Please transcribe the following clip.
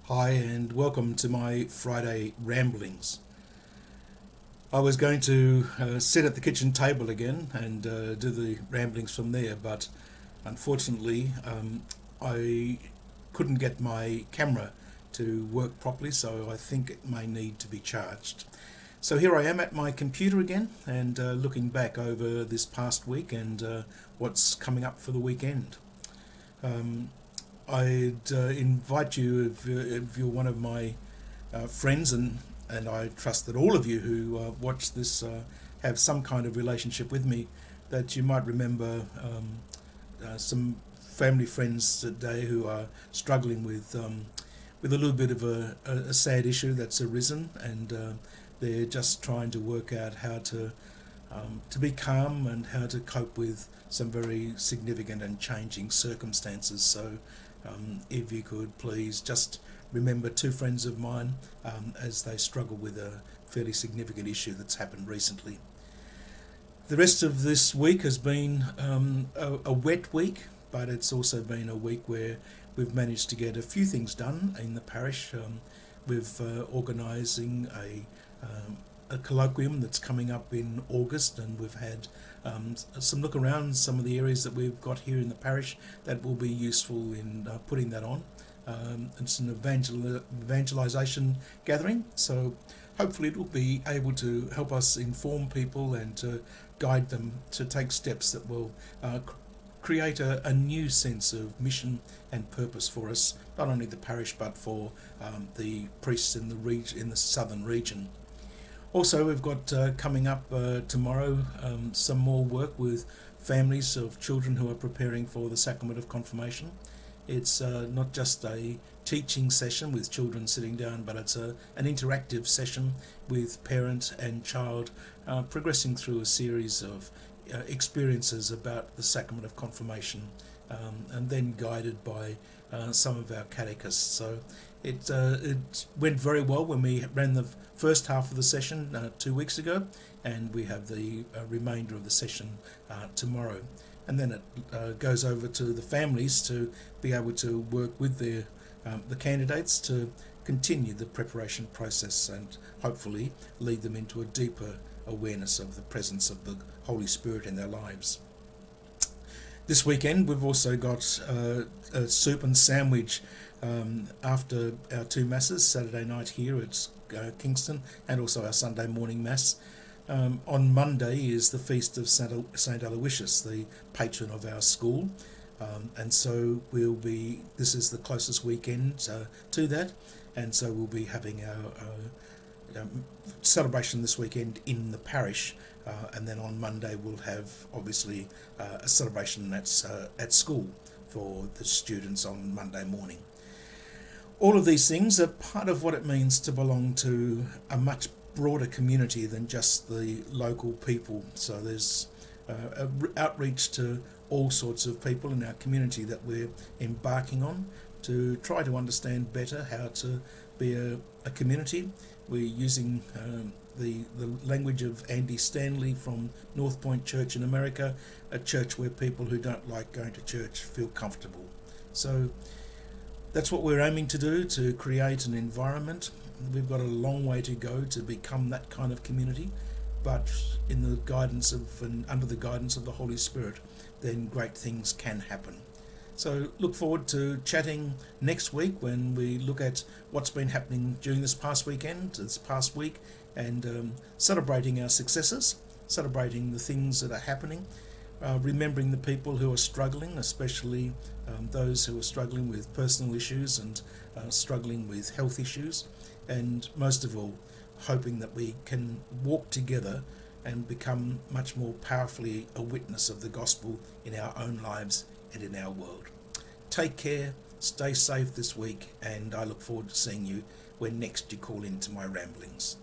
Hi and welcome to my Friday ramblings. I was going to sit at the kitchen table again and do the ramblings from there, but unfortunately I couldn't get my camera to work properly, so I think it may need to be charged. So here I am at my computer again and looking back over this past week and what's coming up for the weekend. Um, I'd invite you, if you're one of my friends, and I trust that all of you who watch this have some kind of relationship with me, that you might remember some family friends today who are struggling with a little bit of a sad issue that's arisen, and they're just trying to work out how to be calm and how to cope with some very significant and changing circumstances. So if you could please just remember two friends of mine as they struggle with a fairly significant issue that's happened recently. The rest of this week has been a wet week, but it's also been a week where we've managed to get a few things done in the parish. We've organising a colloquium that's coming up in August, and we've had some look around some of the areas that we've got here in the parish that will be useful in putting that on. It's an evangelisation gathering, so hopefully it will be able to help us inform people and to guide them to take steps that will create a new sense of mission and purpose for us, not only the parish but for the priests in the southern region. Also, we've got coming up tomorrow some more work with families of children who are preparing for the Sacrament of Confirmation. It's not just a teaching session with children sitting down, but it's an interactive session with parent and child progressing through a series of experiences about the Sacrament of Confirmation, and then guided by some of our catechists. So it went very well when we ran the first half of the session 2 weeks ago, and we have the remainder of the session tomorrow. And then it goes over to the families to be able to work with the candidates to continue the preparation process and hopefully lead them into a deeper awareness of the presence of the Holy Spirit in their lives. This weekend we've also got a soup and sandwich after our two masses, Saturday night here at Kingston, and also our Sunday morning mass. On Monday is the feast of Saint Aloysius, the patron of our school, and so this is the closest weekend to that, and so we'll be having our celebration this weekend in the parish, and then on Monday we'll have obviously a celebration that's at school for the students on Monday morning. All of these things are part of what it means to belong to a much broader community than just the local people. So there's outreach to all sorts of people in our community that we're embarking on to try to understand better how to be a community. We're using the language of Andy Stanley from North Point Church in America, a church where people who don't like going to church feel comfortable. So that's what we're aiming to do, to create an environment. We've got a long way to go to become that kind of community, but in the guidance of and under the guidance of the Holy Spirit, then great things can happen. So look forward to chatting next week when we look at what's been happening during this past week, and celebrating our successes, celebrating the things that are happening, remembering the people who are struggling, especially those who are struggling with personal issues and struggling with health issues, and most of all, hoping that we can walk together and become much more powerfully a witness of the gospel in our own lives and in our world. Take care, stay safe this week, and I look forward to seeing you when next you call into my ramblings.